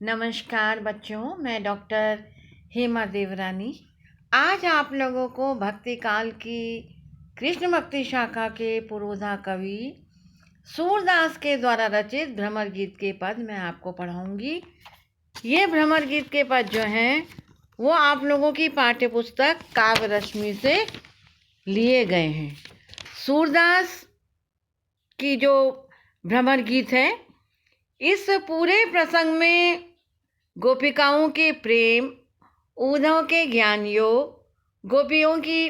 नमस्कार बच्चों, मैं डॉक्टर हेमा देवरानी आज आप लोगों को भक्ति काल की कृष्ण भक्ति शाखा के पुरोधा कवि सूरदास के द्वारा रचित भ्रमर गीत के पद मैं आपको पढ़ाऊंगी। ये भ्रमर गीत के पद जो हैं वो आप लोगों की पाठ्य पुस्तक काव्य रश्मि से लिए गए हैं। सूरदास की जो भ्रमर गीत है, इस पूरे प्रसंग में गोपिकाओं के प्रेम, उद्धव के ज्ञान योग, गोपियों की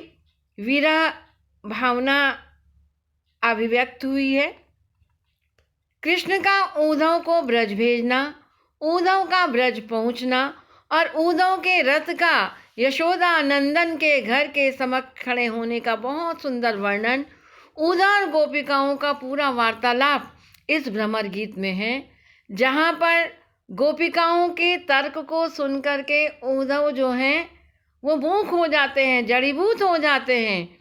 वीरा भावना अभिव्यक्त हुई है। कृष्ण का उद्धव को ब्रज भेजना, उद्धव का ब्रज पहुंचना और उद्धव के रथ का यशोदा नंदन के घर के समक्ष खड़े होने का बहुत सुंदर वर्णन, उद्धव और गोपिकाओं का पूरा वार्तालाप इस भ्रमर गीत में है, जहाँ पर गोपिकाओं के तर्क को सुनकर के उद्धव जो हैं वो मूक हो जाते हैं, जड़ीभूत हो जाते हैं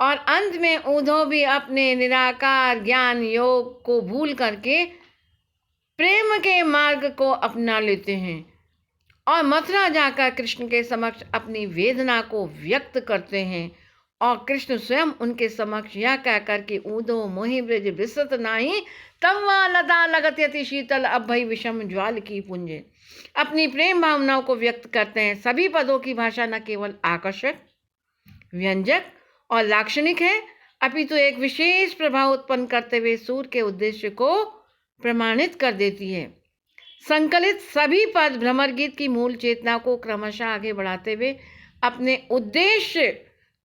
और अंत में उद्धव भी अपने निराकार ज्ञान योग को भूल करके प्रेम के मार्ग को अपना लेते हैं और मथुरा जाकर कृष्ण के समक्ष अपनी वेदना को व्यक्त करते हैं। और कृष्ण स्वयं उनके समक्ष यह कहकर कि उद्धव मोहि ब्रज विसत नाही, तब वह लता लगत यति शीतल अब भई विषम ज्वाल की पुंजे, अपनी प्रेम भावनाओं को व्यक्त करते हैं। सभी पदों की भाषा न केवल आकर्षक, व्यंजक और लाक्षणिक है, अपितु एक विशेष प्रभाव उत्पन्न करते हुए सूर के उद्देश्य को प्रमाणित कर देती है। संकलित सभी पद भ्रमर गीत की मूल चेतना को क्रमशः आगे बढ़ाते हुए अपने उद्देश्य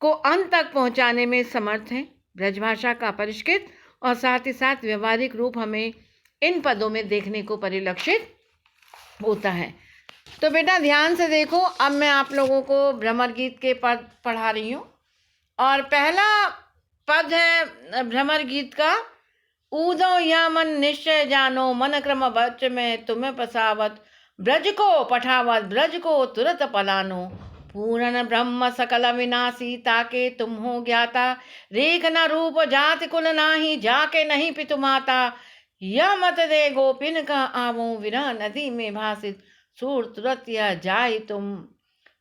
को अंत तक पहुंचाने में समर्थ हैं। ब्रजभाषा का परिष्कृत और साथ ही साथ व्यवहारिक रूप हमें इन पदों में देखने को परिलक्षित होता है। तो बेटा ध्यान से देखो, अब मैं आप लोगों को भ्रमर गीत के पद पढ़ा रही हूँ और पहला पद है भ्रमर गीत का, उद्धव या मन निश्चय जानो, मन क्रम बच में तुम्हें पसावत, ब्रज को पठावत ब्रज को तुरत पलानो, पूर्ण ब्रह्म सकल विनाशी ताके तुम हो ज्ञाता, रेख न रूप जाति कुल नाही जाके नहीं पितु माता, यह मत दे गोपिन का आवो विरह नदी में भासित, सूर तुरत यह जाय तुम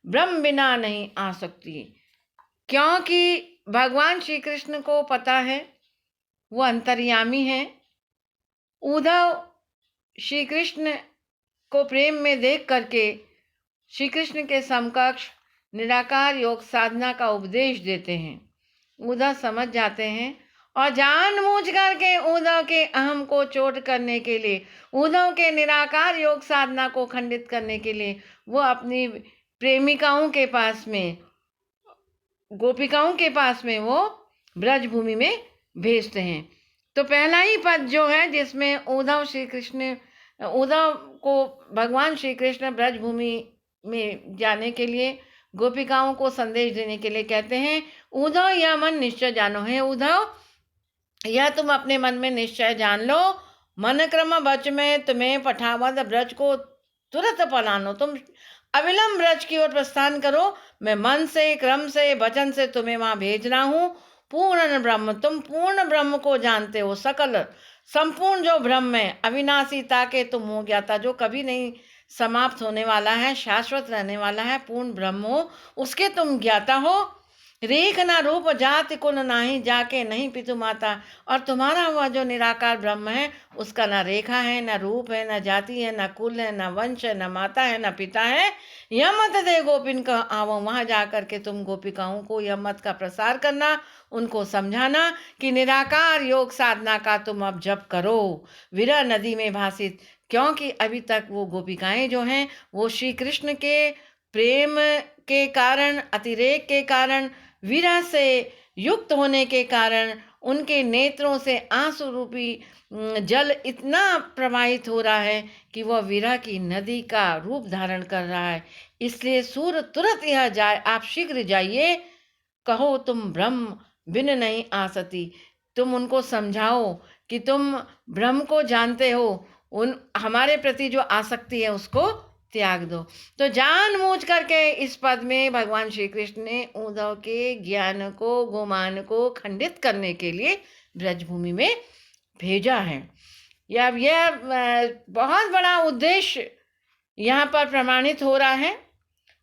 ब्रह्म बिना नहीं आ सकती। क्योंकि भगवान श्री कृष्ण को पता है वो अंतर्यामी है। उद्धव श्री कृष्ण को प्रेम में देख करके श्री कृष्ण के समकक्ष निराकार योग साधना का उपदेश देते हैं। उद्धव समझ जाते हैं और जानबूझ करके उद्धव के अहम को चोट करने के लिए, उद्धव के निराकार योग साधना को खंडित करने के लिए वो अपनी प्रेमिकाओं के पास में, गोपिकाओं के पास में वो ब्रजभूमि में भेजते हैं। तो पहला ही पद जो है जिसमें उद्धव को भगवान श्री कृष्ण ब्रजभूमि में जाने के लिए, गोपिकाओं को संदेश देने के लिए कहते हैं, उद्धव यह मन निश्चय जानो। है उद्धव, यह तुम अपने मन में निश्चय जान लो, मन क्रम बच में तुम्हें पठावत ब्रज को तुरंत पलानो, तुम अविलंब ब्रज की ओर प्रस्थान करो, मैं मन से क्रम से वचन से तुम्हें वहां भेज रहा हूँ। पूर्ण ब्रह्म, तुम पूर्ण ब्रह्म को जानते हो, सकल संपूर्ण जो ब्रह्म है, अविनाशी ताके तुम हो ज्ञाता, जो कभी नहीं समाप्त होने वाला है, शाश्वत रहने वाला है, पूर्ण ब्रह्म हो, उसके तुम ज्ञाता हो। रेख ना रूप जाति कुल नाही जाके नहीं पितु माता, और तुम्हारा वह जो निराकार ब्रह्म है उसका ना रेखा है, ना रूप है, ना जाति है, ना कुल है, ना वंश है, ना माता है, ना पिता है। यह मत दे गोपिन का आवो, वहाँ जा कर के तुम गोपिकाओं को यह मत का प्रसार करना, उनको समझाना कि निराकार योग साधना का तुम अब जप करो, विरह नदी में भासित। क्योंकि अभी तक वो गोपिकाएं जो हैं वो श्री कृष्ण के प्रेम के कारण, अतिरेक के कारण, विरह से युक्त होने के कारण उनके नेत्रों से आंसू रूपी जल इतना प्रवाहित हो रहा है कि वह विरह की नदी का रूप धारण कर रहा है। इसलिए सूर तुरंत यह जाए, आप शीघ्र जाइए, कहो तुम ब्रह्म बिन नहीं आ सकती। तुम उनको समझाओ कि तुम ब्रह्म को जानते हो, उन हमारे प्रति जो आसक्ति है उसको त्याग दो। तो जानबूझ करके इस पद में भगवान श्री कृष्ण ने उद्धव के ज्ञान को, गुमान को खंडित करने के लिए ब्रजभूमि में भेजा है। यह बहुत बड़ा उद्देश्य यहाँ पर प्रमाणित हो रहा है,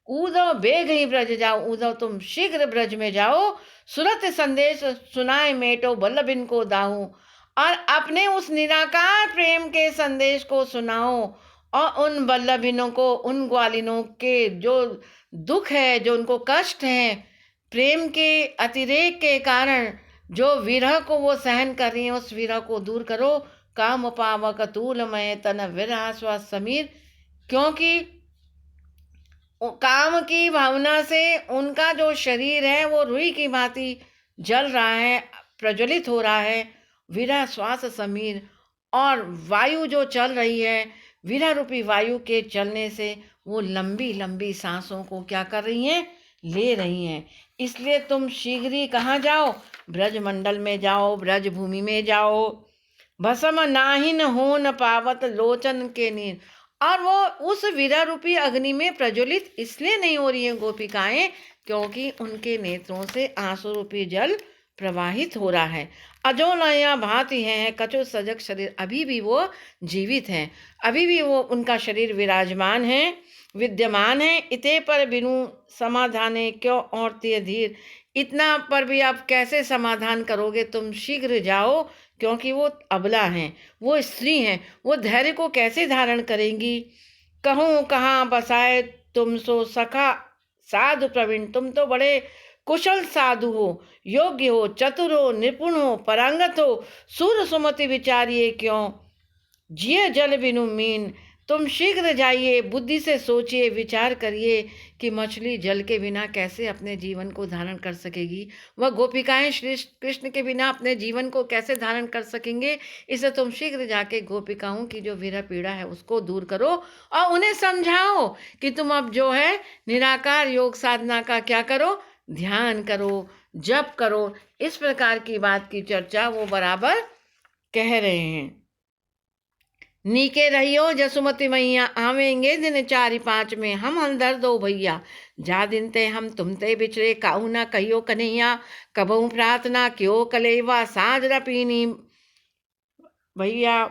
ऊधव बेग ही ब्रज जाओ, ऊधव तुम शीघ्र ब्रज में जाओ, सुरत संदेश सुनाए मेटो बल्लभिन को दाहू, और अपने उस निराकार प्रेम के संदेश को सुनाओ, और उन बल्लभिनों को, उन ग्वालिनों के जो दुख है, जो उनको कष्ट है, प्रेम के अतिरेक के कारण जो विरह को वो सहन कर रही हैं, उस विरह को दूर करो। काम पावक तूलमय तन विरह स्व समीर, क्योंकि काम की भावना से उनका जो शरीर है वो रुई की भांति जल रहा है, प्रज्वलित हो रहा है। विरह श्वास समीर, और वायु जो चल रही है, विरह रूपी वायु के चलने से वो लंबी लंबी सांसों को क्या कर रही हैं, ले रही हैं। इसलिए तुम शीघ्र ही कहाँ जाओ, ब्रज मंडल में जाओ, ब्रज भूमि में जाओ। भस्म नाहिन हो न पावत लोचन के नीर, और वो उस विरह रूपी अग्नि में प्रज्वलित इसलिए नहीं हो रही हैं गोपिकाएं, क्योंकि उनके नेत्रों से आंसू रूपी जल प्रवाहित हो रहा है। अजोलया भांति हैं कछु सजग शरीर, अभी भी वो जीवित हैं, अभी भी वो उनका शरीर विराजमान है, विद्यमान है। इते पर बिनु समाधाने क्यों और ते धीर, इतना पर भी आप कैसे समाधान करोगे, तुम शीघ्र जाओ, क्योंकि वो अबला हैं, वो स्त्री हैं, वो धैर्य को कैसे धारण करेंगी। कहूँ कहाँ बसाए तुम सो सखा साधु प्रवीण, तुम तो बड़े कुशल साधु हो, योग्य हो, चतुर हो, निपुण हो, परांगत हो, सूर सुमति विचारिए क्यों जिये जल बिनु मीन। तुम शीघ्र जाइए, बुद्धि से सोचिए, विचार करिए कि मछली जल के बिना कैसे अपने जीवन को धारण कर सकेगी, वह गोपिकाएं श्री कृष्ण के बिना अपने जीवन को कैसे धारण कर सकेंगे। इसे तुम शीघ्र जाके गोपिकाओं की जो विरह पीड़ा है उसको दूर करो, और उन्हें समझाओ कि तुम अब जो है निराकार योग साधना का क्या करो, ध्यान करो, जप करो। इस प्रकार की बात की चर्चा वो बराबर कह रहे हैं। नीके रहियो जसुमति मैया, आवेंगे दिन 4-5 में हम अंदर दो भैया, जा दिन ते हम तुम ते बिछड़े, काऊ ना कहियो कन्हैया, कबहू प्रार्थना क्यों कलेवा, साँझ रपीनी भैया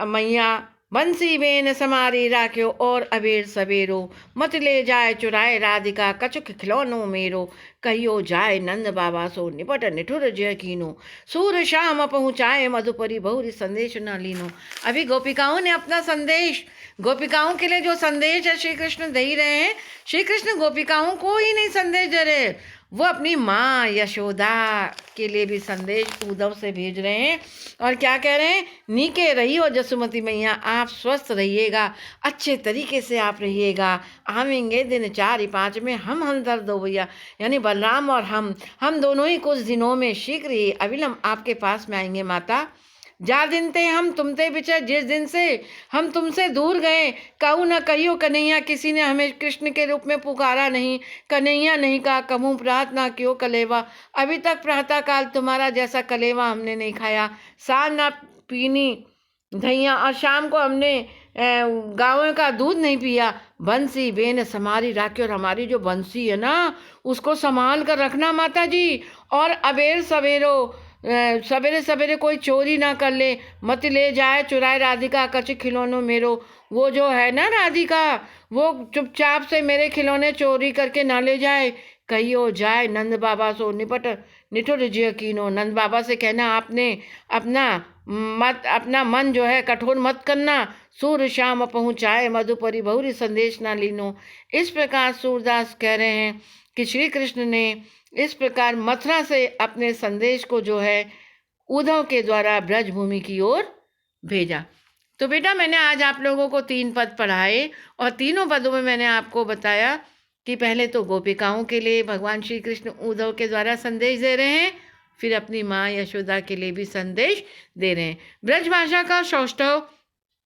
मैया, बंसी बेन समारी राख्यो और अबेर सवेरो, मत ले जाए चुराए राधिका कछुक खिलौनो मेरो, कहियो जाए नंद बाबा सो निपट निठुर जय कीनो, सूर शाम पहुँचाए मधुपरी बहुरी संदेश न लीनो। अभी गोपिकाओं ने अपना संदेश, गोपिकाओं के लिए जो संदेश है श्री कृष्ण दे ही रहे हैं। श्री कृष्ण गोपिकाओं को ही नहीं संदेश दे रहे, वो अपनी माँ यशोदा के लिए भी संदेश उद्धव से भेज रहे हैं। और क्या कह रहे हैं, नीके रहियो जसुमती मैया, आप स्वस्थ रहिएगा, अच्छे तरीके से आप रहिएगा, आवेंगे दिन 4-5 में हम दर्द दो भैया, यानी बलराम और हम दोनों ही कुछ दिनों में शीघ्र ही अविलंब आपके पास में आएंगे माता। जा दिन ते हम तुम ते बिछड़, जिस दिन से हम तुमसे दूर गए, कहूँ न कहियो कन्हैया, किसी ने हमें कृष्ण के रूप में पुकारा नहीं, कन्हैया नहीं कहा, कहूँ प्रार्थना क्यों कलेवा, अभी तक प्रातः काल तुम्हारा जैसा कलेवा हमने नहीं खाया, सांझ ना पीनी धैया, और शाम को हमने गायों का दूध नहीं पिया। बंसी बेन समारी राखी, और हमारी जो बंसी है ना उसको संभाल कर रखना माता जी, और अबेर सवेरो सवेरे सवेरे कोई चोरी ना कर ले, मत ले जाए चुराए राधिका कछ खिलौनों मेरो, वो जो है ना राधिका, वो चुपचाप से मेरे खिलौने चोरी करके ना ले जाए, कहियो जाए नंद बाबा सो निपट निठुर यकीनो, नंद बाबा से कहना आपने अपना मन जो है कठोर मत करना, सूर शाम पहुँचाए मधुपरी बहुरी संदेश ना लीनो। इस प्रकार सूरदास कह रहे हैं कि श्री कृष्ण ने इस प्रकार मथुरा से अपने संदेश को जो है उद्धव के द्वारा ब्रजभूमि की ओर भेजा। तो बेटा मैंने आज आप लोगों को 3 पद पढ़ाए, और तीनों पदों में मैंने आपको बताया कि पहले तो गोपिकाओं के लिए भगवान श्री कृष्ण उद्धव के द्वारा संदेश दे रहे हैं, फिर अपनी माँ यशोदा के लिए भी संदेश दे रहे हैं। ब्रजभाषा का सौष्ठव